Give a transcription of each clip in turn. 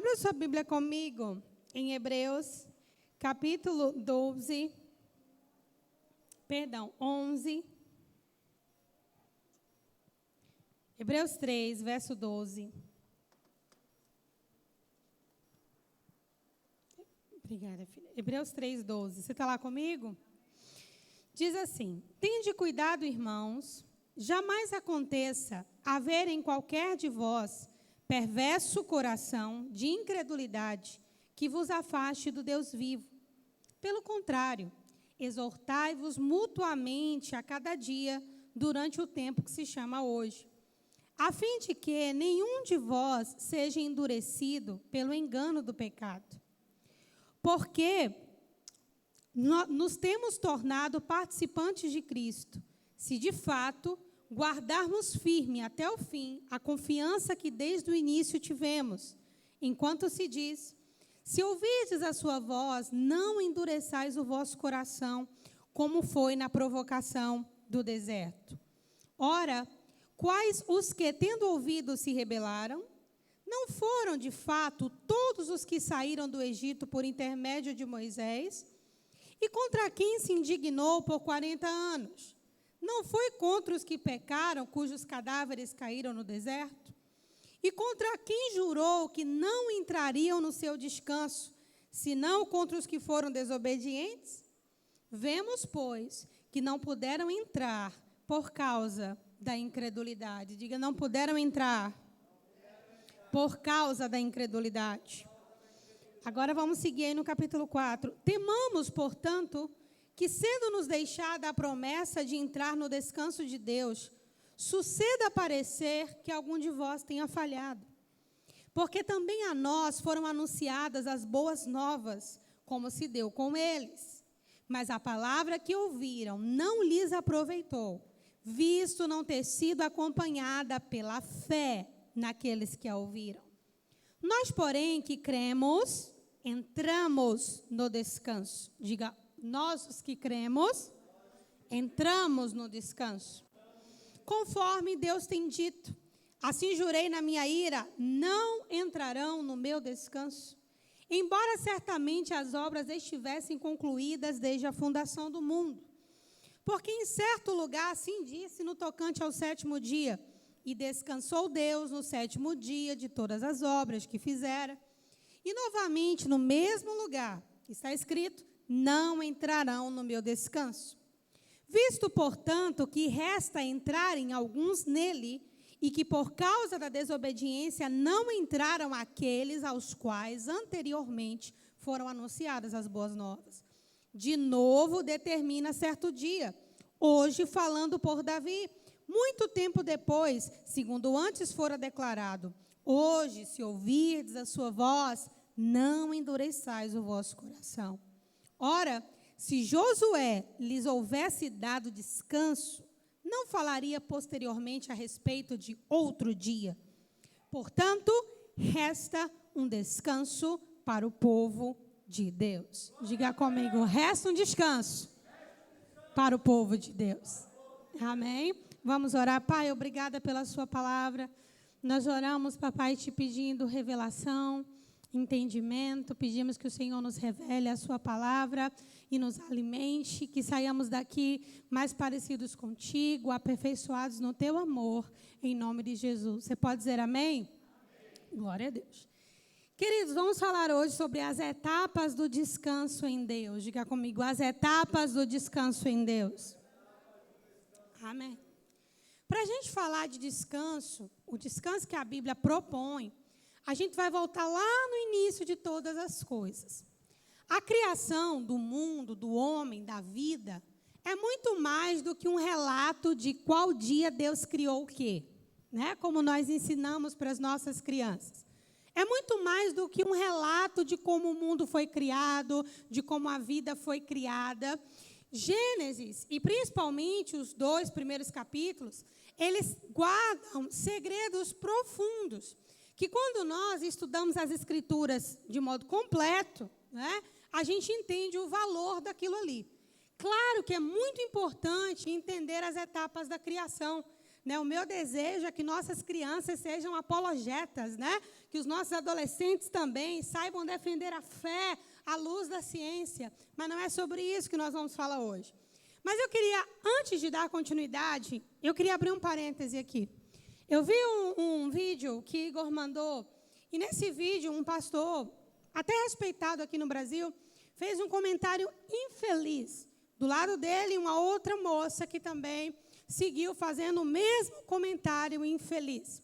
Abra sua Bíblia comigo em Hebreus, capítulo 11. Hebreus 3, verso 12. Obrigada, filha. Hebreus 3, 12. Você está lá comigo? Diz assim: tende cuidado, irmãos, jamais aconteça haver em qualquer de vós perverso coração de incredulidade que vos afaste do Deus vivo. Pelo contrário, exortai-vos mutuamente a cada dia durante o tempo que se chama hoje, a fim de que nenhum de vós seja endurecido pelo engano do pecado. Porque nos temos tornado participantes de Cristo, se de fato guardarmos firme até o fim a confiança que desde o início tivemos, enquanto se diz: se ouvirdes a sua voz, não endureçais o vosso coração, como foi na provocação do deserto. Ora, quais os que, tendo ouvido, se rebelaram? Não foram, de fato, todos os que saíram do Egito por intermédio de Moisés? E contra quem se indignou por 40 anos? Não foi contra os que pecaram, cujos cadáveres caíram no deserto? E contra quem jurou que não entrariam no seu descanso, senão contra os que foram desobedientes? Vemos, pois, que não puderam entrar por causa da incredulidade. Diga, não puderam entrar por causa da incredulidade. Agora vamos seguir aí no capítulo 4. Temamos, portanto, que sendo nos deixada a promessa de entrar no descanso de Deus, suceda parecer que algum de vós tenha falhado. Porque também a nós foram anunciadas as boas novas, como se deu com eles. Mas a palavra que ouviram não lhes aproveitou, visto não ter sido acompanhada pela fé naqueles que a ouviram. Nós, porém, que cremos, entramos no descanso. Diga, nós os que cremos, entramos no descanso. Conforme Deus tem dito, assim jurei na minha ira, não entrarão no meu descanso. Embora certamente as obras estivessem concluídas desde a fundação do mundo. Porque em certo lugar assim disse no tocante ao sétimo dia, e descansou Deus no sétimo dia de todas as obras que fizera. E novamente no mesmo lugar está escrito, não entrarão no meu descanso. Visto, portanto, que resta entrarem alguns nele, e que por causa da desobediência não entraram aqueles aos quais anteriormente foram anunciadas as boas novas. De novo determina certo dia, hoje falando por Davi, muito tempo depois, segundo antes fora declarado, hoje, se ouvirdes a sua voz, não endureçais o vosso coração. Ora, se Josué lhes houvesse dado descanso, não falaria posteriormente a respeito de outro dia. Portanto, resta um descanso para o povo de Deus. Diga comigo, resta um descanso para o povo de Deus. Amém? Vamos orar. Pai, obrigada pela sua palavra. Nós oramos, papai, te pedindo revelação, entendimento. Pedimos que o Senhor nos revele a sua palavra e nos alimente, que saiamos daqui mais parecidos contigo, aperfeiçoados no teu amor, em nome de Jesus. Você pode dizer amém? Glória a Deus. Queridos, vamos falar hoje sobre as etapas do descanso em Deus. Diga comigo, as etapas do descanso em Deus. Amém. Para a gente falar de descanso, o descanso que a Bíblia propõe, a gente vai voltar lá no início de todas as coisas. A criação do mundo, do homem, da vida, é muito mais do que um relato de qual dia Deus criou o quê, né? Como nós ensinamos para as nossas crianças. É muito mais do que um relato de como o mundo foi criado, de como a vida foi criada. Gênesis, e principalmente os 2 primeiros capítulos, eles guardam segredos profundos, que quando nós estudamos as Escrituras de modo completo, né, a gente entende o valor daquilo ali. Claro que é muito importante entender as etapas da criação. né? O meu desejo é que nossas crianças sejam apologetas, né? Que os nossos adolescentes também saibam defender a fé à luz da ciência. Mas não é sobre isso que nós vamos falar hoje. Mas eu queria, antes de dar continuidade, eu queria abrir um parêntese aqui. Eu vi um vídeo que Igor mandou, e nesse vídeo um pastor, até respeitado aqui no Brasil, fez um comentário infeliz. Do lado dele, uma outra moça que também seguiu fazendo o mesmo comentário infeliz.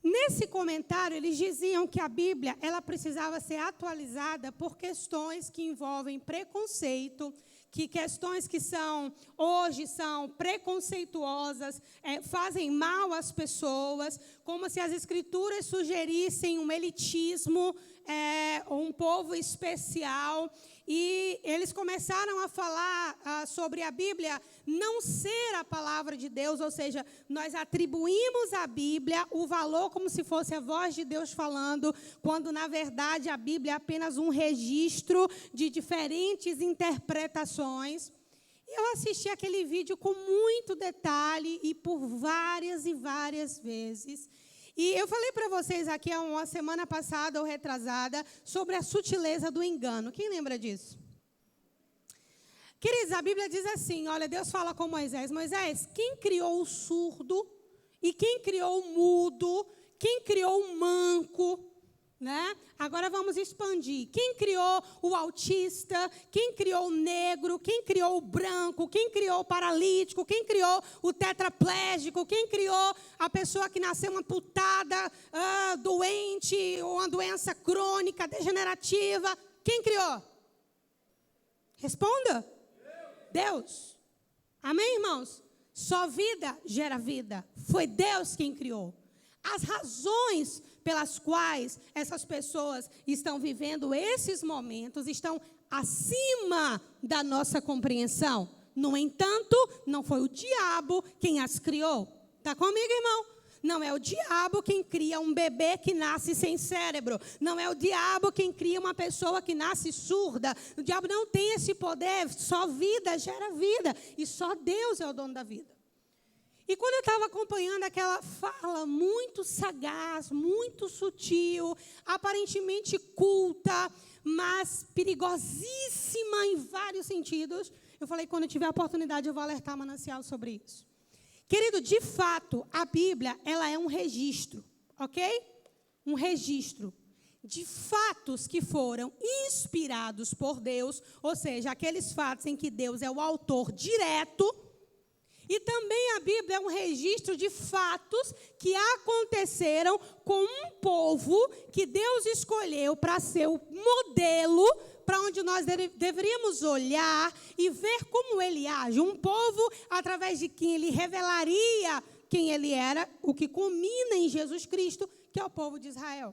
Nesse comentário, eles diziam que a Bíblia ela precisava ser atualizada por questões que envolvem preconceito, que questões que hoje são preconceituosas, fazem mal às pessoas, como se as Escrituras sugerissem um elitismo, um povo especial. E eles começaram a falar sobre a Bíblia não ser a palavra de Deus, ou seja, nós atribuímos à Bíblia o valor como se fosse a voz de Deus falando, quando, na verdade, a Bíblia é apenas um registro de diferentes interpretações. E eu assisti aquele vídeo com muito detalhe e por várias e várias vezes. E eu falei para vocês aqui há uma semana passada ou retrasada sobre a sutileza do engano. Quem lembra disso? Queridos, a Bíblia diz assim, olha, Deus fala com Moisés. Moisés, quem criou o surdo e quem criou o mudo, quem criou o manco, né? Agora vamos expandir. Quem criou o autista, quem criou o negro, quem criou o branco, quem criou o paralítico, quem criou o tetraplégico, quem criou a pessoa que nasceu amputada, doente, ou uma doença crônica, degenerativa. Quem criou? Responda. Deus. Amém, irmãos? Só vida gera vida. Foi Deus quem criou. As razões pelas quais essas pessoas estão vivendo esses momentos estão acima da nossa compreensão. No entanto, não foi o diabo quem as criou. Está comigo, irmão? Não é o diabo quem cria um bebê que nasce sem cérebro. Não é o diabo quem cria uma pessoa que nasce surda. O diabo não tem esse poder. Só vida gera vida. E só Deus é o dono da vida. E quando eu estava acompanhando aquela fala muito sagaz, muito sutil, aparentemente culta, mas perigosíssima em vários sentidos, eu falei, quando eu tiver a oportunidade, eu vou alertar Manancial sobre isso. Querido, de fato, a Bíblia, ela é um registro, ok? Um registro de fatos que foram inspirados por Deus, ou seja, aqueles fatos em que Deus é o autor direto. E também a Bíblia é um registro de fatos que aconteceram com um povo que Deus escolheu para ser o modelo para onde nós deveríamos olhar e ver como ele age. Um povo através de quem ele revelaria quem ele era, o que culmina em Jesus Cristo, que é o povo de Israel.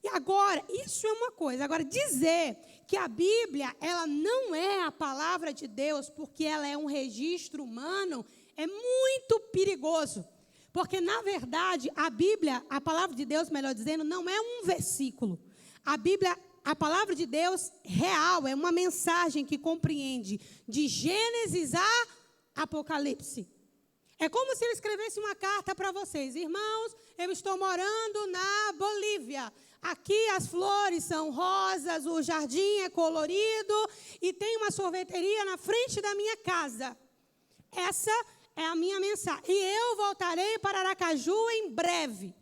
E agora, isso é uma coisa. Agora, dizer que a Bíblia, ela não é a palavra de Deus porque ela é um registro humano, é muito perigoso. Porque, na verdade, a Bíblia, a palavra de Deus, melhor dizendo, não é um versículo. A Bíblia, a palavra de Deus real, é uma mensagem que compreende de Gênesis a Apocalipse. É como se eu escrevesse uma carta para vocês. Irmãos, eu estou morando na Bolívia. Aqui as flores são rosas, o jardim é colorido e tem uma sorveteria na frente da minha casa. Essa é a minha mensagem. E eu voltarei para Aracaju em breve.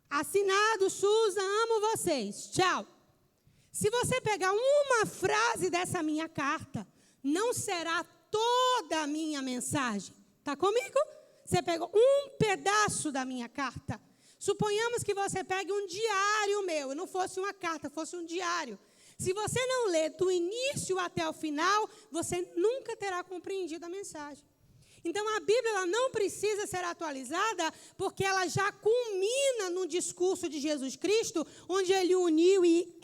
Assinado, Susan, amo vocês. Tchau. Se você pegar uma frase dessa minha carta, não será toda a minha mensagem. Está comigo? Você pegou um pedaço da minha carta. Suponhamos que você pegue um diário meu, não fosse uma carta, fosse um diário. Se você não ler do início até o final, você nunca terá compreendido a mensagem. Então, a Bíblia ela não precisa ser atualizada, porque ela já culmina no discurso de Jesus Cristo, onde ele uniu e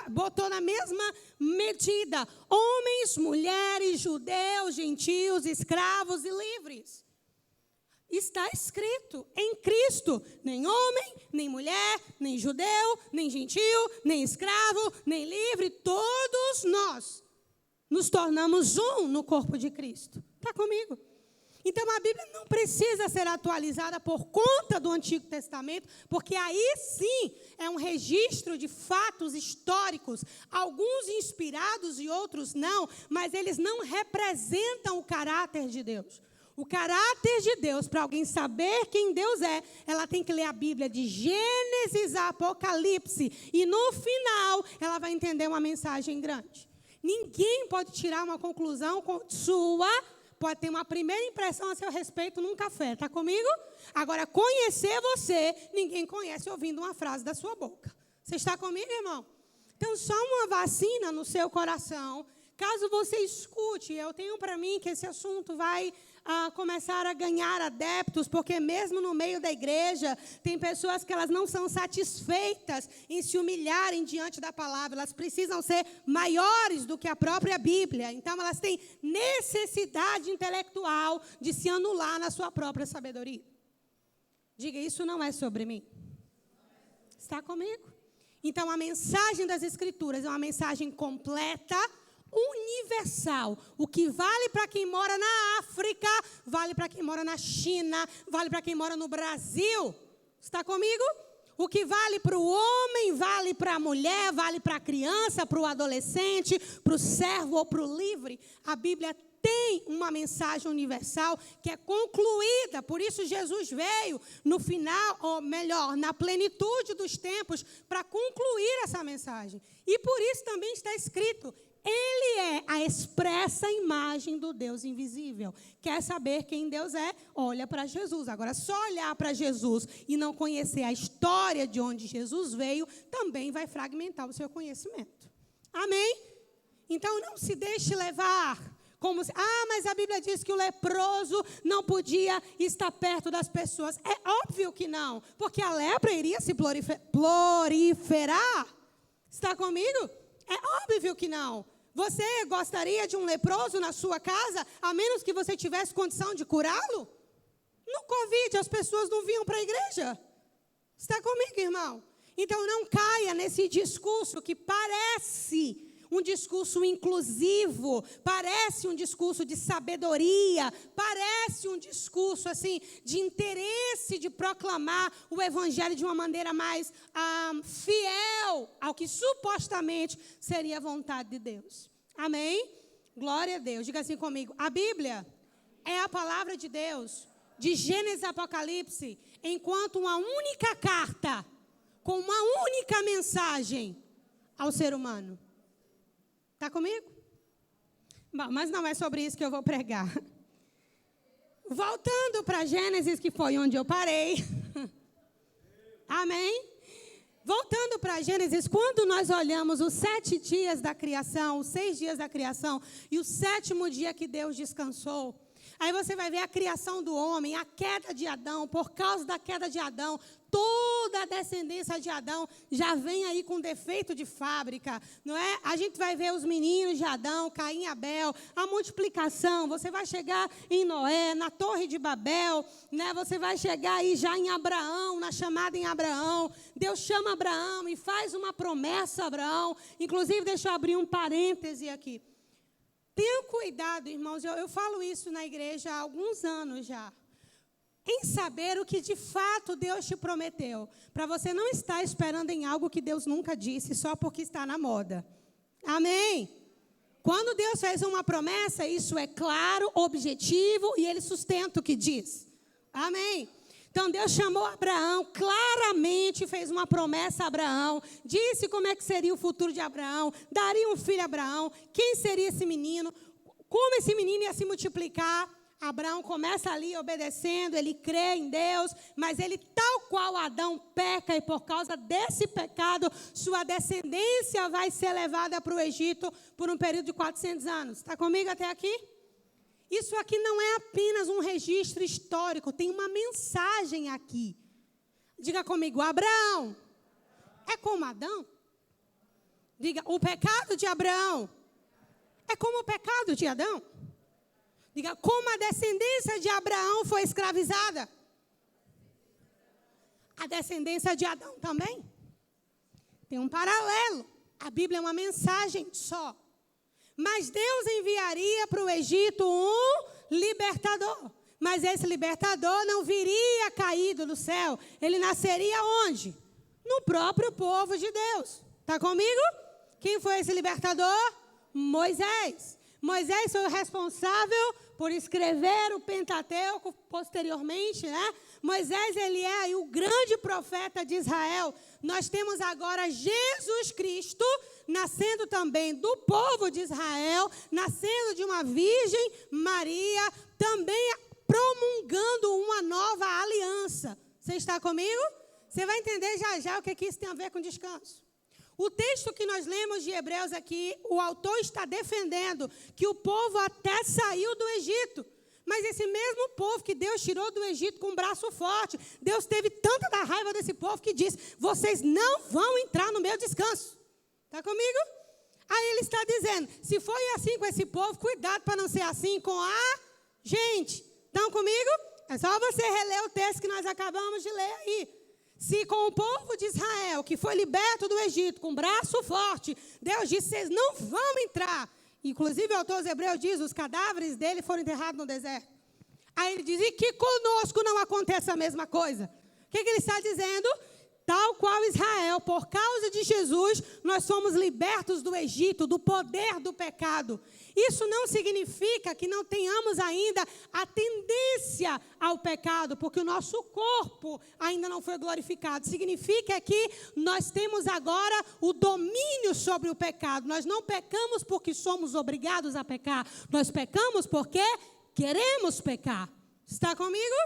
botou na mesma medida homens, mulheres, judeus, gentios, escravos e livres. Está escrito em Cristo, nem homem, nem mulher, nem judeu, nem gentil, nem escravo, nem livre, todos nós nos tornamos um no corpo de Cristo. Está comigo? Então, a Bíblia não precisa ser atualizada por conta do Antigo Testamento, porque aí sim é um registro de fatos históricos, alguns inspirados e outros não, mas eles não representam o caráter de Deus. O caráter de Deus, para alguém saber quem Deus é, ela tem que ler a Bíblia de Gênesis a Apocalipse, e no final ela vai entender uma mensagem grande. Ninguém pode tirar uma conclusão sua, pode ter uma primeira impressão a seu respeito num café, está comigo? Agora, conhecer você, ninguém conhece ouvindo uma frase da sua boca. Você está comigo, irmão? Então, só uma vacina no seu coração, caso você escute, eu tenho para mim que esse assunto vai começar a ganhar adeptos, porque mesmo no meio da igreja, tem pessoas que elas não são satisfeitas em se humilharem diante da palavra, elas precisam ser maiores do que a própria Bíblia, então elas têm necessidade intelectual de se anular na sua própria sabedoria. Diga, isso não é sobre mim. Está comigo? Então, a mensagem das Escrituras é uma mensagem completa, universal. O que vale para quem mora na África, vale para quem mora na China, vale para quem mora no Brasil. Está comigo? O que vale para o homem, vale para a mulher, vale para a criança, para o adolescente, para o servo ou para o livre. A Bíblia tem uma mensagem universal que é concluída. Por isso Jesus veio no final, ou melhor, na plenitude dos tempos, para concluir essa mensagem. E por isso também está escrito: Ele é a expressa imagem do Deus invisível. Quer saber quem Deus é? Olha para Jesus. Agora, só olhar para Jesus e não conhecer a história de onde Jesus veio, também vai fragmentar o seu conhecimento. Amém? Então, não se deixe levar como se, mas a Bíblia diz que o leproso não podia estar perto das pessoas. É óbvio que não, porque a lepra iria se proliferar. Está comigo? É óbvio que não. Você gostaria de um leproso na sua casa, a menos que você tivesse condição de curá-lo? No Covid, as pessoas não vinham para a igreja. Está comigo, irmão? Então, não caia nesse discurso que parece um discurso inclusivo, parece um discurso de sabedoria, parece um discurso assim de interesse de proclamar o evangelho de uma maneira mais fiel ao que supostamente seria a vontade de Deus. Amém? Glória a Deus. Diga assim comigo: a Bíblia é a palavra de Deus, de Gênesis a Apocalipse, enquanto uma única carta, com uma única mensagem ao ser humano. Está comigo? Bom, mas não é sobre isso que eu vou pregar. Voltando para Gênesis, que foi onde eu parei. Amém? Voltando para Gênesis, quando nós olhamos os 7 dias da criação, os 6 dias da criação, e o 7º dia que Deus descansou, aí você vai ver a criação do homem, a queda de Adão. Por causa da queda de Adão, toda a descendência de Adão já vem aí com defeito de fábrica, não é? A gente vai ver os meninos de Adão, Caim e Abel, a multiplicação. Você vai chegar em Noé, na Torre de Babel, né? Você vai chegar aí já em Abraão, na chamada em Abraão. Deus chama Abraão e faz uma promessa a Abraão. Inclusive, deixa eu abrir um parêntese aqui. Tenham cuidado, irmãos, eu falo isso na igreja há alguns anos já, em saber o que de fato Deus te prometeu, para você não estar esperando em algo que Deus nunca disse, só porque está na moda. Amém? Quando Deus fez uma promessa, isso é claro, objetivo, e Ele sustenta o que diz. Amém? Então, Deus chamou Abraão, claramente fez uma promessa a Abraão, disse como é que seria o futuro de Abraão, daria um filho a Abraão, quem seria esse menino, como esse menino ia se multiplicar. Abraão começa ali obedecendo, ele crê em Deus, mas ele, tal qual Adão, peca, e por causa desse pecado, sua descendência vai ser levada para o Egito por um período de 400 anos. Está comigo até aqui? Isso aqui não é apenas um registro histórico, tem uma mensagem aqui. Diga comigo: Abraão é como Adão? Diga: o pecado de Abraão é como o pecado de Adão? Diga: como a descendência de Abraão foi escravizada, a descendência de Adão também. Tem um paralelo. A Bíblia é uma mensagem só. Mas Deus enviaria para o Egito um libertador. Mas esse libertador não viria caído do céu. Ele nasceria onde? No próprio povo de Deus. Está comigo? Quem foi esse libertador? Moisés. Moisés foi o responsável por escrever o Pentateuco posteriormente, né? Moisés, ele é aí o grande profeta de Israel. Nós temos agora Jesus Cristo, nascendo também do povo de Israel, nascendo de uma virgem Maria, também promulgando uma nova aliança. Você está comigo? Você vai entender já já o que isso tem a ver com descanso. O texto que nós lemos de Hebreus aqui, o autor está defendendo que o povo até saiu do Egito. Mas esse mesmo povo que Deus tirou do Egito com um braço forte, Deus teve tanta da raiva desse povo que disse, vocês não vão entrar no meu descanso. Está comigo? Aí ele está dizendo, se foi assim com esse povo, cuidado para não ser assim com a gente. Estão comigo? É só você reler o texto que nós acabamos de ler aí. Se com o povo de Israel, que foi liberto do Egito, com braço forte, Deus disse, vocês não vão entrar. Inclusive o autor dos Hebreus diz, os cadáveres dele foram enterrados no deserto. Aí ele diz, e que conosco não aconteça a mesma coisa. O que ele está dizendo? Tal qual Israel, por causa de Jesus, nós somos libertos do Egito, do poder do pecado. Isso não significa que não tenhamos ainda a tendência ao pecado, porque o nosso corpo ainda não foi glorificado. Significa que nós temos agora o domínio sobre o pecado. Nós não pecamos porque somos obrigados a pecar. Nós pecamos porque queremos pecar. Está comigo?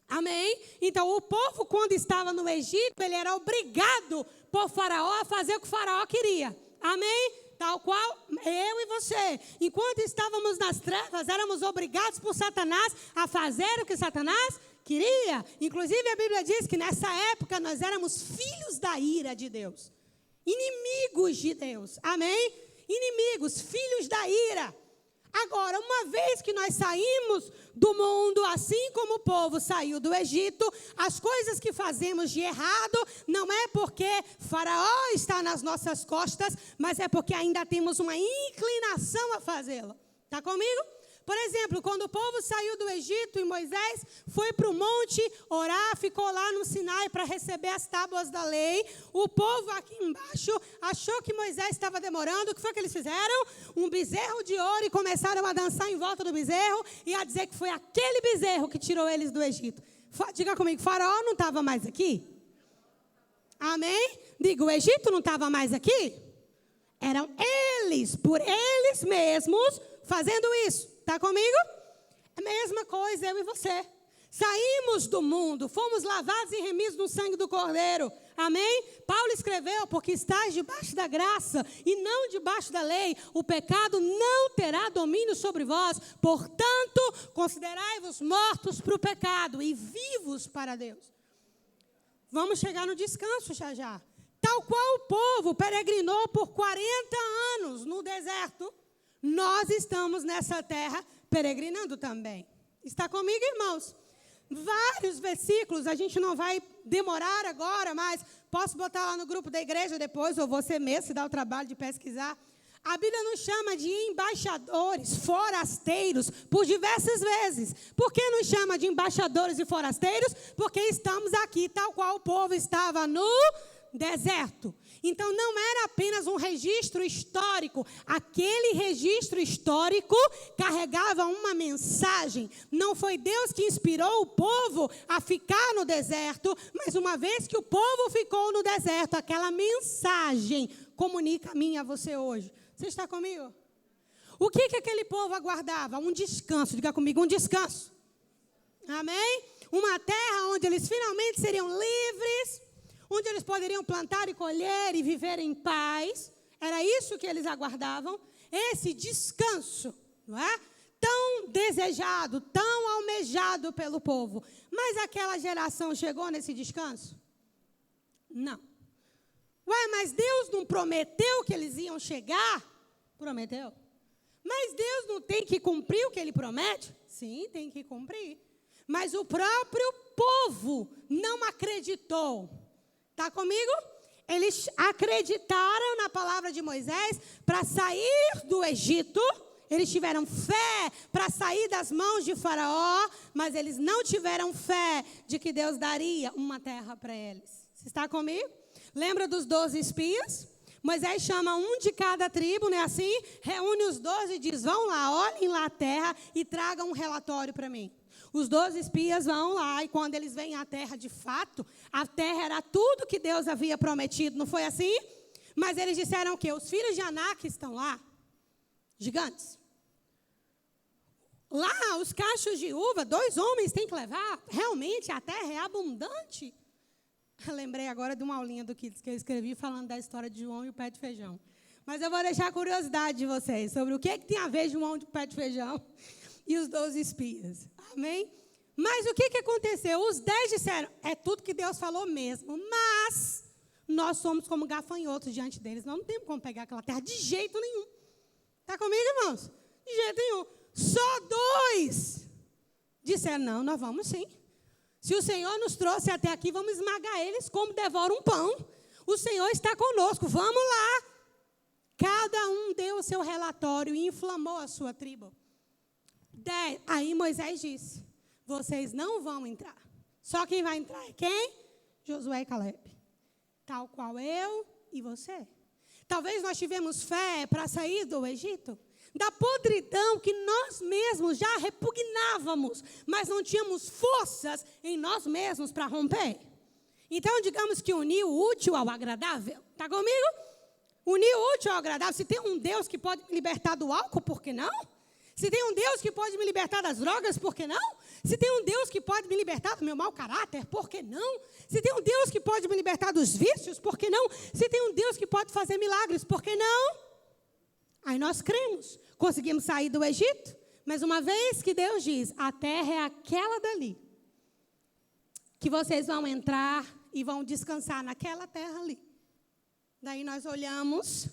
Amém? Então, o povo, quando estava no Egito, ele era obrigado por Faraó a fazer o que o Faraó queria. Amém? Tal qual eu e você. Enquanto estávamos nas trevas, éramos obrigados por Satanás a fazer o que Satanás queria. Inclusive, a Bíblia diz que nessa época nós éramos filhos da ira de Deus. Inimigos de Deus. Amém? Inimigos, filhos da ira. Agora, uma vez que nós saímos do mundo, assim como o povo saiu do Egito, as coisas que fazemos de errado não é porque Faraó está nas nossas costas, mas é porque ainda temos uma inclinação a fazê-lo. Está comigo? Por exemplo, quando o povo saiu do Egito e Moisés foi para o monte orar, ficou lá no Sinai para receber as tábuas da lei, o povo aqui embaixo achou que Moisés estava demorando. O que foi que eles fizeram? Um bezerro de ouro e começaram a dançar em volta do bezerro e a dizer que foi aquele bezerro que tirou eles do Egito. Diga comigo, Faraó não estava mais aqui? Amém? Diga, o Egito não estava mais aqui? Eram eles, por eles mesmos, fazendo isso. Está comigo? É a mesma coisa, eu e você. Saímos do mundo, fomos lavados e remidos no sangue do Cordeiro. Amém? Paulo escreveu, porque estás debaixo da graça e não debaixo da lei, o pecado não terá domínio sobre vós. Portanto, considerai-vos mortos para o pecado e vivos para Deus. Vamos chegar no descanso já já. Tal qual o povo peregrinou por 40 anos no deserto, nós estamos nessa terra peregrinando também. Está comigo, irmãos? Vários versículos, a gente não vai demorar agora, mas posso botar lá no grupo da igreja depois, ou você mesmo se dá o trabalho de pesquisar. A Bíblia nos chama de embaixadores, forasteiros, por diversas vezes. Por que nos chama de embaixadores e forasteiros? Porque estamos aqui, tal qual o povo estava no deserto. Então, não era apenas um registro histórico. Aquele registro histórico carregava uma mensagem. Não foi Deus que inspirou o povo a ficar no deserto, mas uma vez que o povo ficou no deserto, aquela mensagem comunica a mim e a você hoje. Você está comigo? O que aquele povo aguardava? Um descanso. Diga comigo, um descanso. Amém? Uma terra onde eles finalmente seriam livres, onde eles poderiam plantar e colher e viver em paz. Era isso que eles aguardavam. Esse descanso, não é? Tão desejado, tão almejado pelo povo. Mas aquela geração chegou nesse descanso? Não. Ué, mas Deus não prometeu que eles iam chegar? Prometeu. Mas Deus não tem que cumprir o que Ele promete? Sim, tem que cumprir. Mas o próprio povo não acreditou. Está comigo? Eles acreditaram na palavra de Moisés para sair do Egito. Eles tiveram fé para sair das mãos de Faraó, mas eles não tiveram fé de que Deus daria uma terra para eles. Você está comigo? Lembra dos 12 espias? Moisés chama um de cada tribo, não é assim? Reúne os 12 e diz, vão lá, olhem lá a terra e tragam um relatório para mim. Os 12 espias vão lá e quando eles veem a terra de fato, a terra era tudo que Deus havia prometido, não foi assim? Mas eles disseram o quê? Os filhos de Anak estão lá, gigantes. Lá, os cachos de uva, 2 homens têm que levar. Realmente, a terra é abundante. Eu lembrei agora de uma aulinha do Kids que eu escrevi falando da história de João e o pé de feijão. Mas eu vou deixar a curiosidade de vocês sobre o que tem a ver João e o pé de feijão e os 12 espias. Amém? Mas o que aconteceu? Os 10 disseram, é tudo que Deus falou mesmo, mas nós somos como gafanhotos diante deles. Nós não temos como pegar aquela terra de jeito nenhum. Está comigo, irmãos? De jeito nenhum. Só 2 disseram, não, nós vamos sim. Se o Senhor nos trouxe até aqui, vamos esmagar eles como devora um pão. O Senhor está conosco, vamos lá. Cada um deu o seu relatório e inflamou a sua tribo. Aí Moisés disse, vocês não vão entrar. Só quem vai entrar é quem? Josué e Caleb. Tal qual eu e você. Talvez nós tivemos fé para sair do Egito. Da podridão que nós mesmos já repugnávamos, mas não tínhamos forças em nós mesmos para romper. Então, digamos que unir o útil ao agradável. Está comigo? Unir o útil ao agradável. Se tem um Deus que pode me libertar do álcool, por que não? Se tem um Deus que pode me libertar das drogas, por que não? Se tem um Deus que pode me libertar do meu mau caráter, por que não? Se tem um Deus que pode me libertar dos vícios, por que não? Se tem um Deus que pode fazer milagres, por que não? Aí nós cremos, conseguimos sair do Egito, mas uma vez que Deus diz, a terra é aquela dali, que vocês vão entrar e vão descansar naquela terra ali. Daí nós olhamos,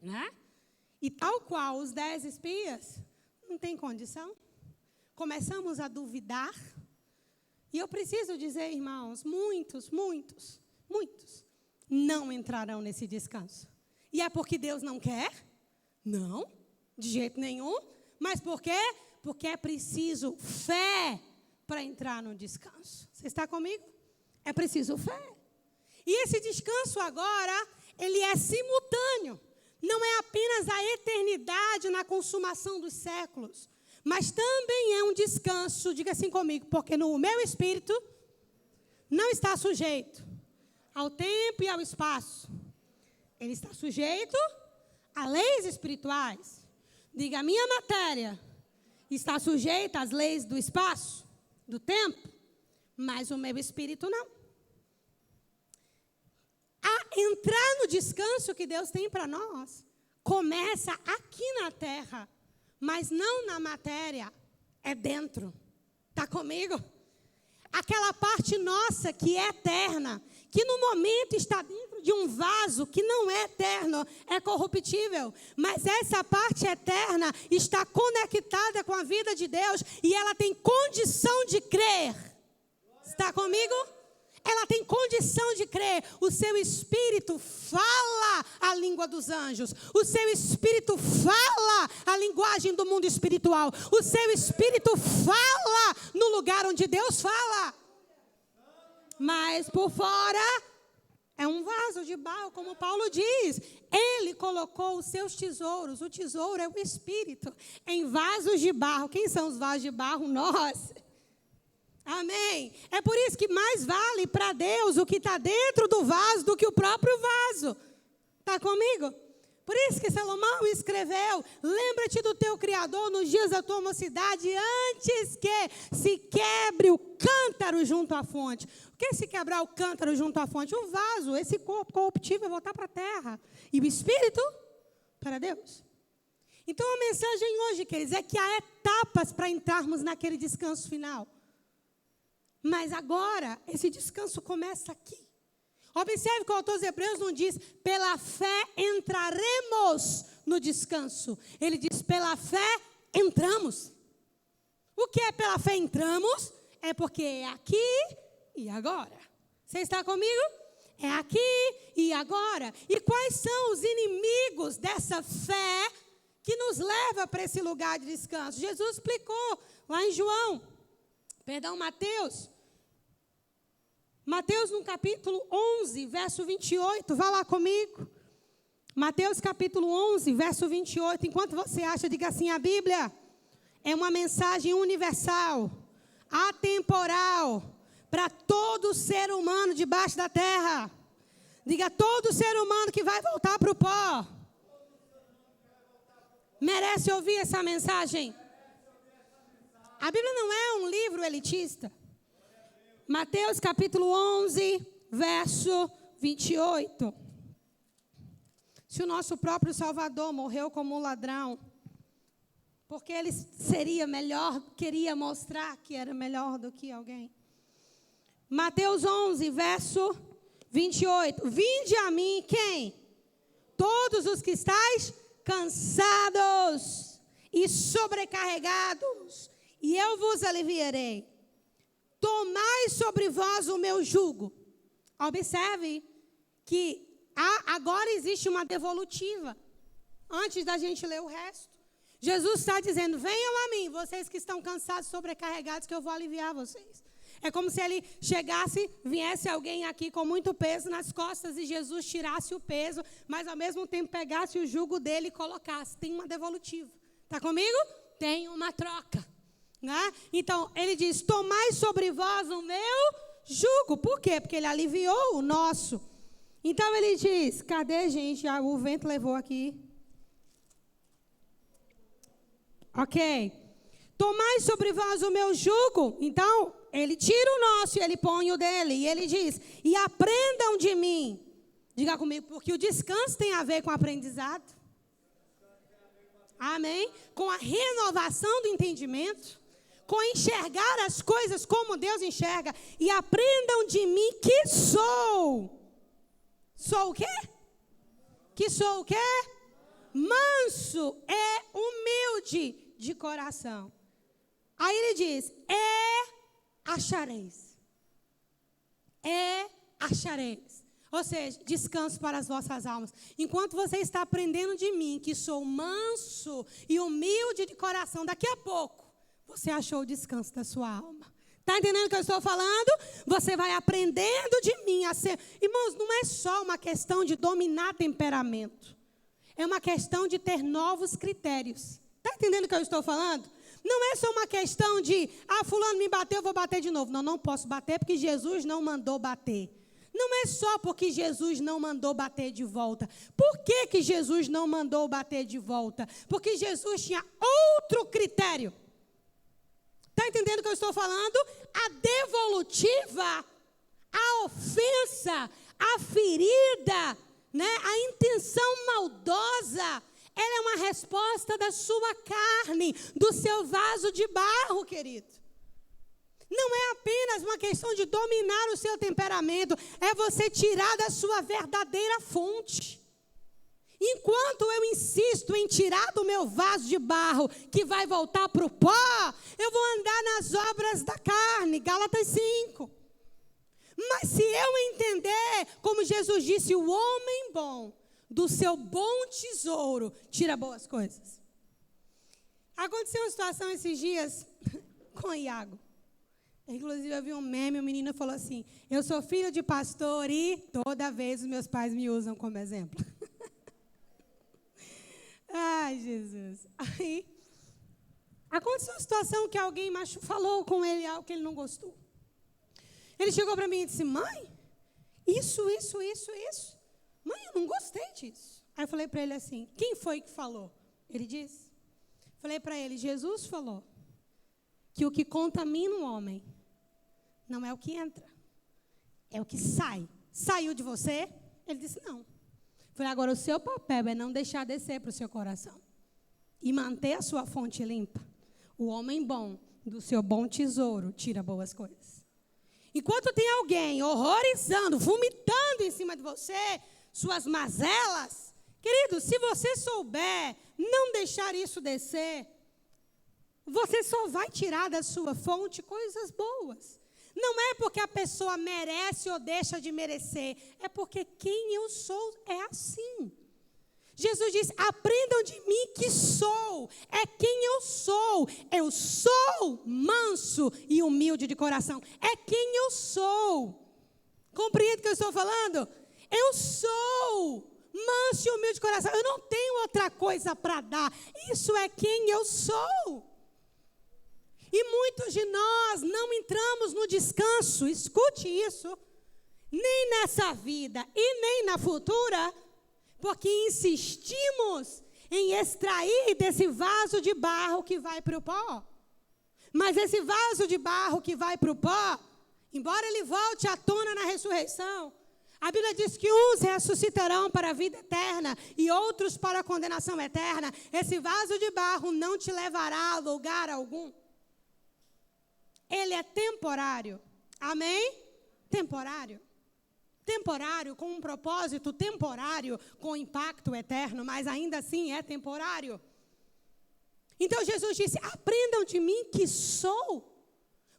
né? E tal qual os 10 espias, não tem condição. Começamos a duvidar. E eu preciso dizer, irmãos, muitos não entrarão nesse descanso. E é porque Deus não quer? Não, de jeito nenhum. Mas por quê? Porque é preciso fé para entrar no descanso. Você está comigo? É preciso fé. E esse descanso agora, ele é simultâneo. Não é apenas a eternidade na consumação dos séculos, mas também é um descanso, diga assim comigo, porque no meu espírito não está sujeito ao tempo e ao espaço. Ele está sujeito a leis espirituais. Diga, a minha matéria está sujeita às leis do espaço, do tempo, mas o meu espírito não. A entrar no descanso que Deus tem para nós, começa aqui na terra, mas não na matéria, é dentro. Está comigo? Aquela parte nossa que é eterna, que no momento está dentro de um vaso que não é eterno, é corruptível. Mas essa parte eterna está conectada com a vida de Deus e ela tem condição de crer. Está comigo? Ela tem condição de crer. O seu espírito fala a língua dos anjos. O seu espírito fala a linguagem do mundo espiritual. O seu espírito fala no lugar onde Deus fala. Mas por fora é um vaso de barro, como Paulo diz. Ele colocou os seus tesouros. O tesouro é o espírito em vasos de barro. Quem são os vasos de barro? Nós. Amém. É por isso que mais vale para Deus o que está dentro do vaso do que o próprio vaso. Está comigo? Por isso que Salomão escreveu, lembra-te do teu Criador nos dias da tua mocidade, antes que se quebre o cântaro junto à fonte. O que é se quebrar o cântaro junto à fonte? O vaso, esse corpo corruptível voltar para a terra. E o espírito para Deus. Então a mensagem hoje, queridos, é que há etapas para entrarmos naquele descanso final. Mas agora, esse descanso começa aqui. Observe que o autor dos Hebreus não diz, pela fé entraremos no descanso. Ele diz, pela fé entramos. O que é pela fé entramos? É porque é aqui e agora. Você está comigo? É aqui e agora. E quais são os inimigos dessa fé que nos leva para esse lugar de descanso. Jesus explicou lá em Mateus no capítulo 11, verso 28, vá lá comigo. Mateus capítulo 11, verso 28, enquanto você acha, diga assim, a Bíblia é uma mensagem universal, atemporal, para todo ser humano debaixo da terra. Diga, todo ser humano que vai voltar para o pó merece ouvir essa mensagem. A Bíblia não é um livro elitista. Mateus capítulo 11, verso 28. Se o nosso próprio Salvador morreu como um ladrão, porque ele seria melhor, queria mostrar que era melhor do que alguém. Mateus 11, verso 28. Vinde a mim, quem? Todos os que estáis cansados e sobrecarregados, e eu vos aliviarei. Tomai sobre vós o meu jugo. Observe que agora existe uma devolutiva, antes da gente ler o resto. Jesus está dizendo, venham a mim, vocês que estão cansados, sobrecarregados, que eu vou aliviar vocês. É como se ele viesse alguém aqui com muito peso nas costas e Jesus tirasse o peso, mas ao mesmo tempo pegasse o jugo dele e colocasse. Tem uma devolutiva. Está comigo? Tem uma troca. Né? Então, ele diz, tomai sobre vós o meu jugo. Por quê? Porque ele aliviou o nosso. Então, ele diz, cadê, gente? O vento levou aqui. Ok. Tomai sobre vós o meu jugo. Então, ele tira o nosso e ele põe o dele. E ele diz, e aprendam de mim. Diga comigo, porque o descanso tem a ver com aprendizado. Amém? Com a renovação do entendimento. Com enxergar as coisas como Deus enxerga. E aprendam de mim que sou. Sou o quê? Que sou o quê? Manso, humilde de coração. Aí ele diz, achareis. Achareis. Ou seja, descanso para as vossas almas. Enquanto você está aprendendo de mim, que sou manso e humilde de coração, daqui a pouco, você achou o descanso da sua alma. Está entendendo o que eu estou falando? Você vai aprendendo de mim a ser... Irmãos, não é só uma questão de dominar temperamento. É uma questão de ter novos critérios. Está entendendo o que eu estou falando? Não é só uma questão de, fulano me bateu, eu vou bater de novo. Não, não posso bater porque Jesus não mandou bater. Não é só porque Jesus não mandou bater de volta. Por que Jesus não mandou bater de volta? Porque Jesus tinha outro critério. Está entendendo o que eu estou falando? A devolutiva, a ofensa, a ferida, né? A intenção maldosa, ela é uma resposta da sua carne, do seu vaso de barro, querido. Não é apenas uma questão de dominar o seu temperamento, é você tirar da sua verdadeira fonte. Enquanto eu insisto em tirar do meu vaso de barro, que vai voltar para o pó, eu vou andar nas obras da carne, Gálatas 5. Mas se eu entender, como Jesus disse, o homem bom, do seu bom tesouro, tira boas coisas. Aconteceu uma situação esses dias com o Iago. Inclusive, eu vi um meme, o menino falou assim, eu sou filho de pastor e toda vez os meus pais me usam como exemplo. Ai, Jesus. Aí, aconteceu uma situação que alguém falou com ele algo que ele não gostou. Ele chegou para mim e disse, mãe, isso. Mãe, eu não gostei disso. Aí eu falei para ele assim, quem foi que falou? Ele disse. Falei para ele, Jesus falou que o que contamina um homem não é o que entra, é o que sai. Saiu de você? Ele disse, não. Falei, agora o seu papel é não deixar descer para o seu coração. E manter a sua fonte limpa. O homem bom, do seu bom tesouro, tira boas coisas. Enquanto tem alguém horrorizando, vomitando em cima de você, suas mazelas, querido, se você souber não deixar isso descer, você só vai tirar da sua fonte coisas boas. Não é porque a pessoa merece ou deixa de merecer, é porque quem eu sou é assim. Jesus disse, aprendam de mim que sou, é quem eu sou. Eu sou manso e humilde de coração. É quem eu sou. Compreende o que eu estou falando? Eu sou manso e humilde de coração. Eu não tenho outra coisa para dar. Isso é quem eu sou. E muitos de nós não entramos no descanso, escute isso, nem nessa vida e nem na futura, porque insistimos em extrair desse vaso de barro que vai para o pó. Mas esse vaso de barro que vai para o pó, embora ele volte à tona na ressurreição, a Bíblia diz que uns ressuscitarão para a vida eterna e outros para a condenação eterna. Esse vaso de barro não te levará a lugar algum. Ele é temporário. Amém? Temporário. Temporário, com um propósito temporário, com impacto eterno, mas ainda assim é temporário. Então Jesus disse, aprendam de mim que sou.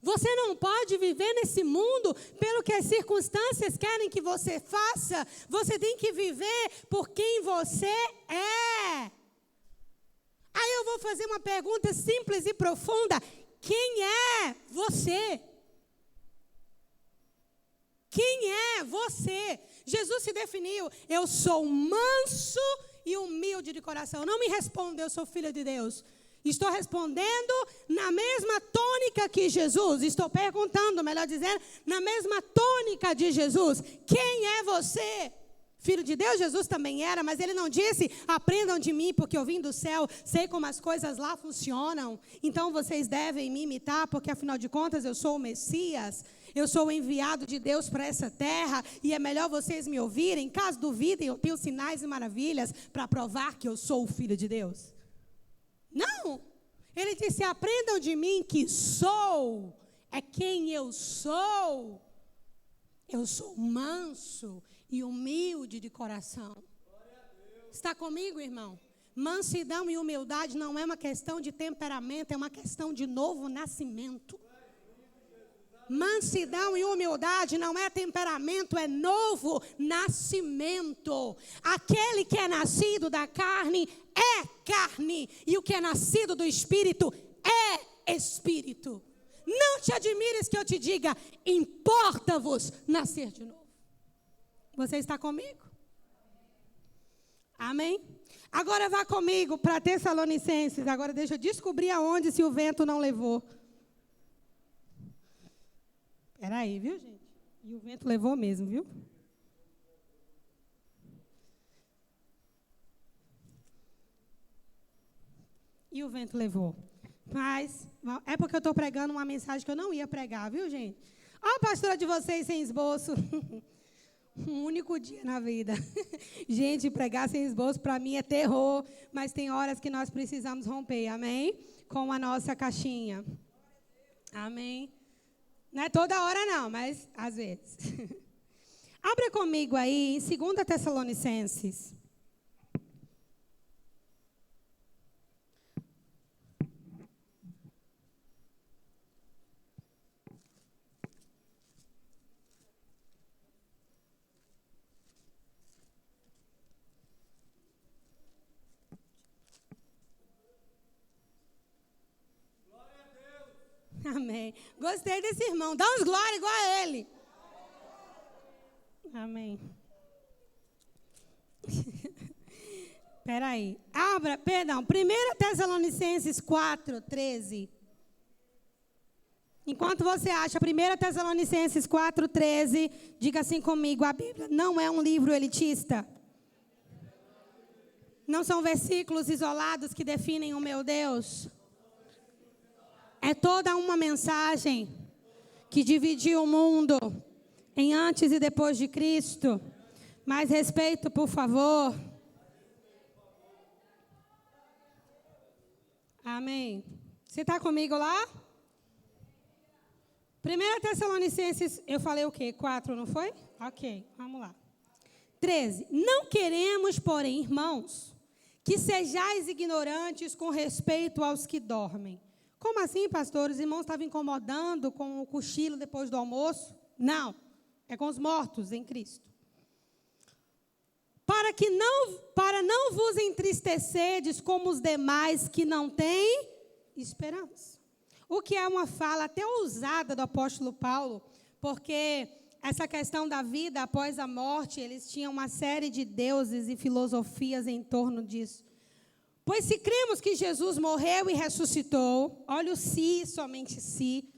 Você não pode viver nesse mundo pelo que as circunstâncias querem que você faça. Você tem que viver por quem você é. Aí eu vou fazer uma pergunta simples e profunda. Quem é você? Quem é você? Jesus se definiu, eu sou manso e humilde de coração. Não me responda, eu sou filho de Deus. Estou respondendo na mesma tônica que Jesus. Estou perguntando, melhor dizendo, na mesma tônica de Jesus. Quem é você? Filho de Deus, Jesus também era, mas ele não disse, aprendam de mim, porque eu vim do céu, sei como as coisas lá funcionam. Então vocês devem me imitar, porque afinal de contas eu sou o Messias. Eu sou o enviado de Deus para essa terra e é melhor vocês me ouvirem. Caso duvidem, eu tenho sinais e maravilhas para provar que eu sou o Filho de Deus. Não. Ele disse, aprendam de mim que sou, é quem eu sou. Eu sou manso e humilde de coração. Está comigo, irmão? Mansidão e humildade não é uma questão de temperamento, é uma questão de novo nascimento. Mansidão e humildade não é temperamento, é novo nascimento. Aquele que é nascido da carne é carne, e o que é nascido do Espírito é Espírito. Não te admires que eu te diga, importa-vos nascer de novo. Você está comigo? Amém? Agora vá comigo para Tessalonicenses. Agora deixa eu descobrir aonde se o vento não levou. Espera aí, viu, gente? E o vento levou mesmo, viu? E o vento levou. Mas é porque eu estou pregando uma mensagem que eu não ia pregar, viu, gente? Olha a pastora de vocês sem esboço. Um único dia na vida. Gente, pregar sem esboço para mim é terror, mas tem horas que nós precisamos romper, amém? Com a nossa caixinha. Amém? Não é toda hora não, mas às vezes. Abra comigo aí em 2 Tessalonicenses. Amém. Gostei desse irmão. Dá uns glória igual a ele. Amém. Espera aí. Abra, perdão. 1 Tessalonicenses 4:13. Enquanto você acha 1 Tessalonicenses 4:13, diga assim comigo, a Bíblia não é um livro elitista. Não são versículos isolados que definem o meu Deus. É toda uma mensagem que dividiu o mundo em antes e depois de Cristo. Mais respeito, por favor. Amém. Você está comigo lá? 1 Tessalonicenses, eu falei o quê? 4, não foi? Ok, vamos lá. 13. Não queremos, porém, irmãos, que sejais ignorantes com respeito aos que dormem. Como assim, pastor? Os irmãos estavam incomodando com o cochilo depois do almoço? Não, é com os mortos em Cristo. Para não vos entristecerdes como os demais que não têm esperança. O que é uma fala até ousada do apóstolo Paulo, porque essa questão da vida após a morte, eles tinham uma série de deuses e filosofias em torno disso. Pois se cremos que Jesus morreu e ressuscitou, olha o se, somente se,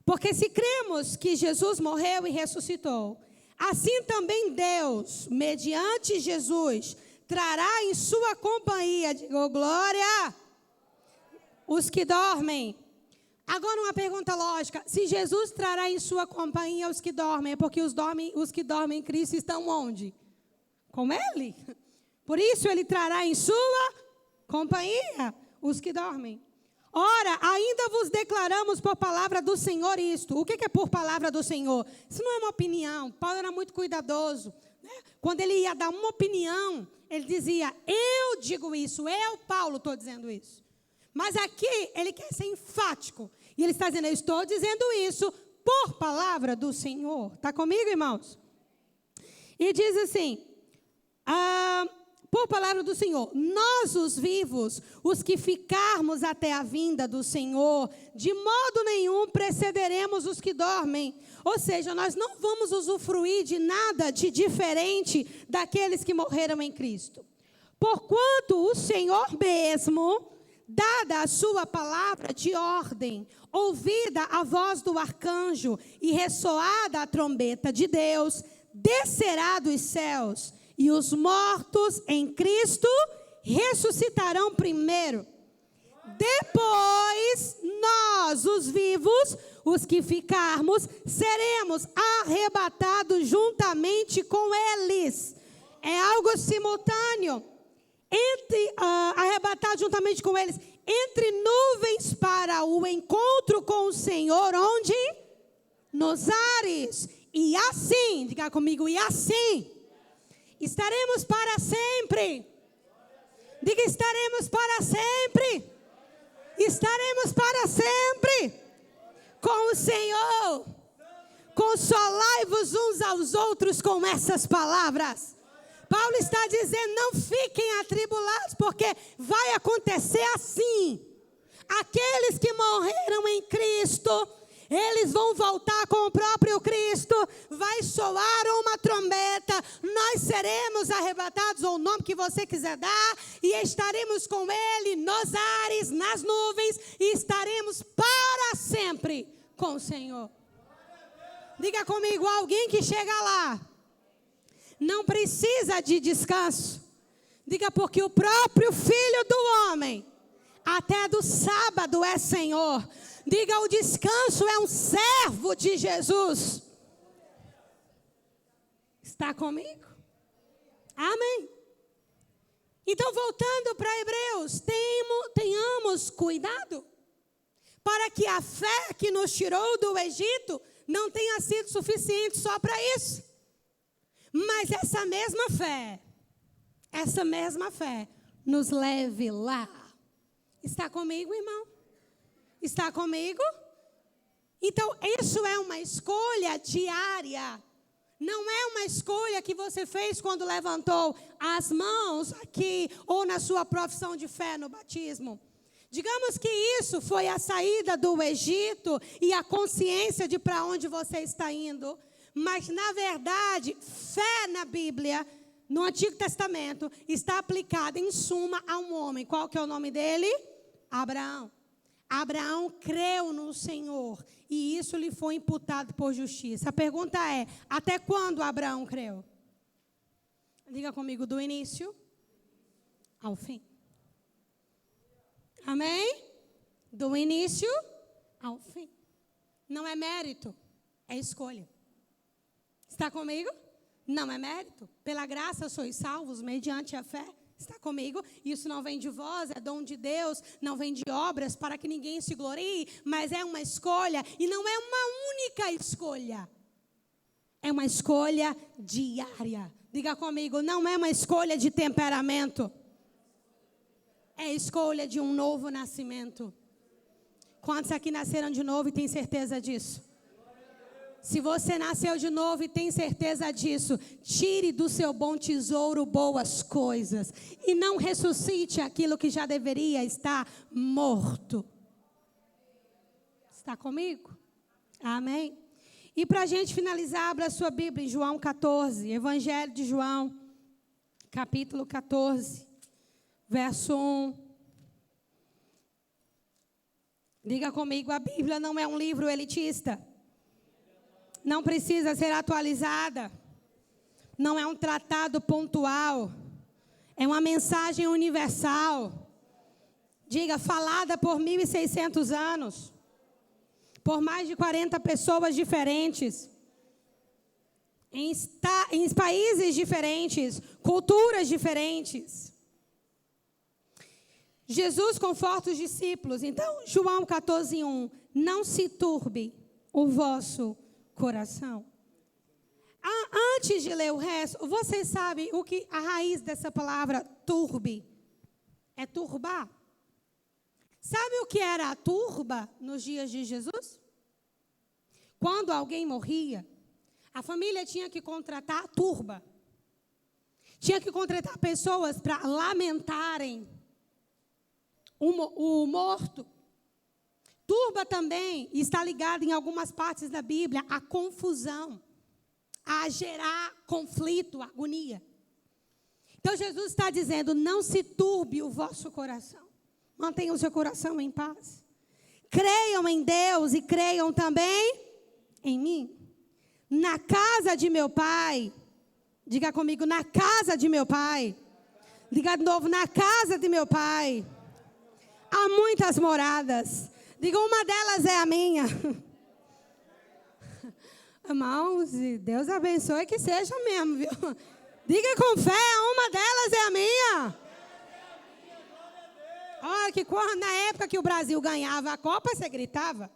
porque se cremos que Jesus morreu e ressuscitou, assim também Deus, mediante Jesus, trará em sua companhia, digo, glória, os que dormem. Agora uma pergunta lógica, se Jesus trará em sua companhia os que dormem, é porque os que dormem em Cristo estão onde? Com Ele. Por isso Ele trará em sua companhia os que dormem. Ora, ainda vos declaramos por palavra do Senhor isto. O que é por palavra do Senhor? Isso não é uma opinião. Paulo era muito cuidadoso, né? Quando ele ia dar uma opinião, ele dizia, eu digo isso, eu, Paulo, estou dizendo isso. Mas aqui ele quer ser enfático. E ele está dizendo, eu estou dizendo isso por palavra do Senhor. Está comigo, irmãos? E diz assim, por palavra do Senhor, nós os vivos, os que ficarmos até a vinda do Senhor, de modo nenhum precederemos os que dormem. Ou seja, nós não vamos usufruir de nada de diferente daqueles que morreram em Cristo. Porquanto o Senhor mesmo, dada a sua palavra de ordem, ouvida a voz do arcanjo e ressoada a trombeta de Deus, descerá dos céus, e os mortos em Cristo ressuscitarão primeiro. Depois, nós, os vivos, os que ficarmos, seremos arrebatados juntamente com eles. É algo simultâneo. Arrebatados juntamente com eles, entre nuvens para o encontro com o Senhor, onde? Nos ares. E assim, diga comigo, e assim, estaremos para sempre. Diga, estaremos para sempre. Estaremos para sempre com o Senhor. Consolai-vos uns aos outros com essas palavras. Paulo está dizendo, não fiquem atribulados, porque vai acontecer assim. Aqueles que morreram em Cristo, eles vão voltar com o próprio Cristo, vai soar uma trombeta, nós seremos arrebatados, ou o nome que você quiser dar, e estaremos com Ele nos ares, nas nuvens, e estaremos para sempre com o Senhor. Diga comigo, alguém que chega lá, não precisa de descanso. Diga, porque o próprio Filho do Homem, até do sábado é Senhor. Diga, o descanso é um servo de Jesus. Está comigo? Amém. Então, voltando para Hebreus, tenhamos cuidado, para que a fé que nos tirou do Egito não tenha sido suficiente só para isso. Mas essa mesma fé nos leve lá. Está comigo, irmão? Está comigo? Então, isso é uma escolha diária. Não é uma escolha que você fez quando levantou as mãos aqui ou na sua profissão de fé no batismo. Digamos que isso foi a saída do Egito e a consciência de para onde você está indo. Mas, na verdade, fé na Bíblia, no Antigo Testamento, está aplicada em suma a um homem. Qual que é o nome dele? Abraão. Abraão creu no Senhor e isso lhe foi imputado por justiça. A pergunta é, até quando Abraão creu? Diga comigo, do início ao fim. Amém? Do início ao fim. Não é mérito, é escolha. Está comigo? Não é mérito. Pela graça sois salvos mediante a fé. Está comigo? Isso não vem de vós, é dom de Deus, não vem de obras para que ninguém se glorie, mas é uma escolha e não é uma única escolha. É uma escolha diária. Diga comigo, não é uma escolha de temperamento. É escolha de um novo nascimento. Quantos aqui nasceram de novo e têm certeza disso? Se você nasceu de novo e tem certeza disso, tire do seu bom tesouro boas coisas. E não ressuscite aquilo que já deveria estar morto. Está comigo? Amém? E para a gente finalizar, abra a sua Bíblia em João 14. Evangelho de João, capítulo 14, verso 1. Diga comigo, a Bíblia não é um livro elitista. Não precisa ser atualizada. Não é um tratado pontual. É uma mensagem universal. Diga, falada por 1.600 anos. Por mais de 40 pessoas diferentes. Em países diferentes. Culturas diferentes. Jesus conforta os discípulos. Então, João 14:1. Não se turbe o vosso coração. Antes de ler o resto, vocês sabem o que a raiz dessa palavra turbe é turbar? Sabe o que era a turba nos dias de Jesus? Quando alguém morria, a família tinha que contratar a turba. Tinha que contratar pessoas para lamentarem o morto. Turba também está ligada em algumas partes da Bíblia à confusão, a gerar conflito, agonia. Então Jesus está dizendo, não se turbe o vosso coração. Mantenha o seu coração em paz. Creiam em Deus e creiam também em mim. Na casa de meu pai, diga comigo, na casa de meu pai. Diga de novo, na casa de meu pai. Há muitas moradas. Diga, uma delas é a minha. Irmãos, Deus abençoe que seja mesmo, viu? Diga com fé, uma delas é a minha. Olha que na época que o Brasil ganhava a Copa, você gritava.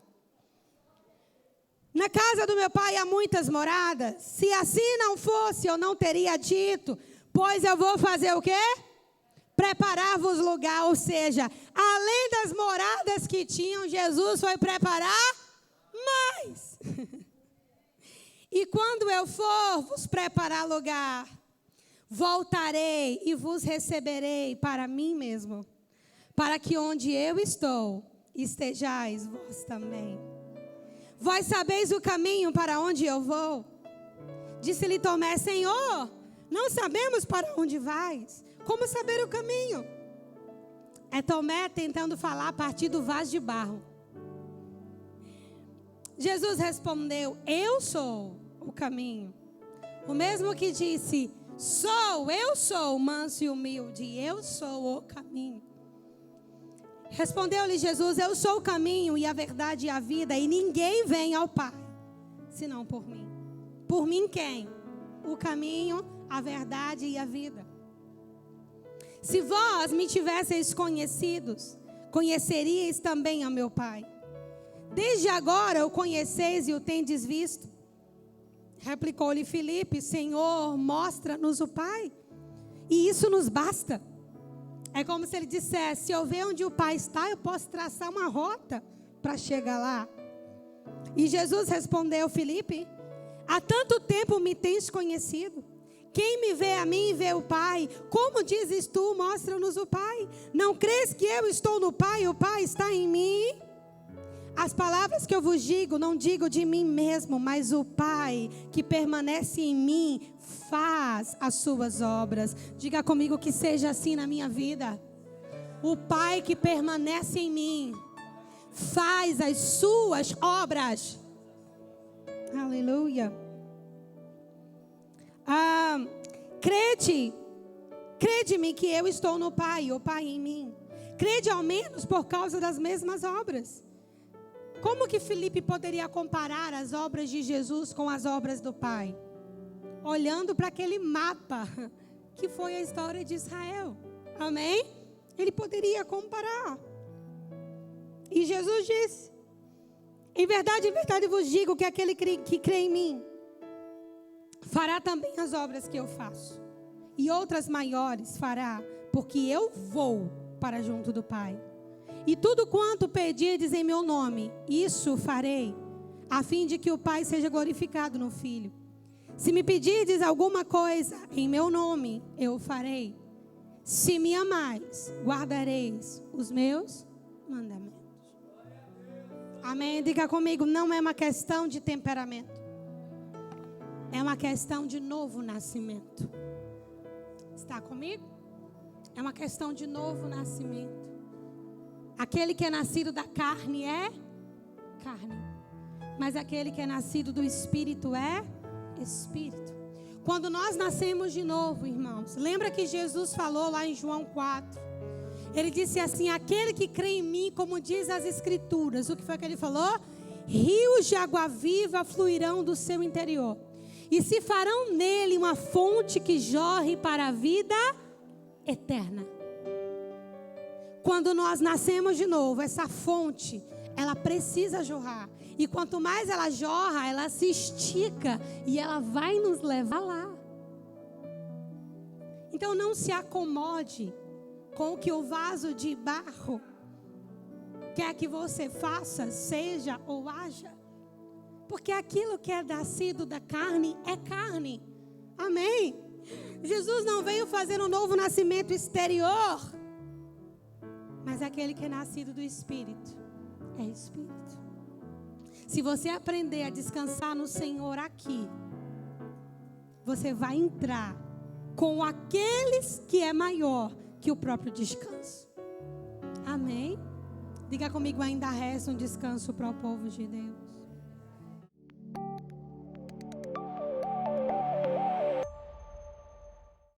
Na casa do meu pai há muitas moradas. Se assim não fosse, eu não teria dito. Pois eu vou fazer o quê? Preparar-vos lugar. Ou seja, além das moradas que tinham, Jesus foi preparar mais. E quando eu for vos preparar lugar, voltarei e vos receberei para mim mesmo, para que onde eu estou, estejais vós também. Vós sabeis o caminho para onde eu vou? Disse-lhe Tomé, Senhor, não sabemos para onde vais. Como saber o caminho? É Tomé tentando falar a partir do vaso de barro. Jesus respondeu, eu sou o caminho. O mesmo que disse, eu sou manso e humilde, eu sou o caminho. Respondeu-lhe Jesus, eu sou o caminho e a verdade e a vida, e ninguém vem ao Pai, senão por mim. Por mim quem? O caminho, a verdade e a vida. Se vós me tivesseis conhecidos, conheceríeis também ao meu Pai. Desde agora o conheceis e o tendes visto. Replicou-lhe Filipe, Senhor, mostra-nos o Pai, e isso nos basta. É como se ele dissesse, se eu ver onde o Pai está, eu posso traçar uma rota para chegar lá. E Jesus respondeu, Filipe, há tanto tempo me tens conhecido. Quem me vê a mim, vê o Pai. Como dizes tu, mostra-nos o Pai. Não crês que eu estou no Pai e o Pai está em mim? As palavras que eu vos digo, não digo de mim mesmo, mas o Pai que permanece em mim, faz as suas obras. Diga comigo que seja assim na minha vida. O Pai que permanece em mim, faz as suas obras. Aleluia. Crede-me que eu estou no Pai e o Pai em mim. Crede ao menos por causa das mesmas obras. Como que Filipe poderia comparar as obras de Jesus com as obras do Pai? Olhando para aquele mapa que foi a história de Israel. Amém? Ele poderia comparar. E Jesus disse, em verdade vos digo que aquele que crê em mim, fará também as obras que eu faço. E outras maiores fará, porque eu vou para junto do Pai. E tudo quanto pedirdes em meu nome, isso farei, a fim de que o Pai seja glorificado no Filho. Se me pedirdes alguma coisa em meu nome, eu o farei. Se me amais, guardareis os meus mandamentos. Amém? Diga comigo, não é uma questão de temperamento. É uma questão de novo nascimento. Está comigo? É uma questão de novo nascimento. Aquele que é nascido da carne é carne. Mas aquele que é nascido do Espírito é Espírito. Quando nós nascemos de novo, irmãos, lembra que Jesus falou lá em João 4? Ele disse assim, aquele que crê em mim, como diz as Escrituras. O que foi que ele falou? Rios de água viva fluirão do seu interior. E se farão nele uma fonte que jorre para a vida eterna. Quando nós nascemos de novo, essa fonte, ela precisa jorrar. E quanto mais ela jorra, ela se estica e ela vai nos levar lá. Então não se acomode com o que o vaso de barro quer que você faça, seja ou haja. Porque aquilo que é nascido da carne é carne. Amém? Jesus não veio fazer um novo nascimento exterior. Mas aquele que é nascido do Espírito é Espírito. Se você aprender a descansar no Senhor aqui, você vai entrar com aqueles que é maior que o próprio descanso. Amém? Diga comigo, ainda resta um descanso para o povo de Deus.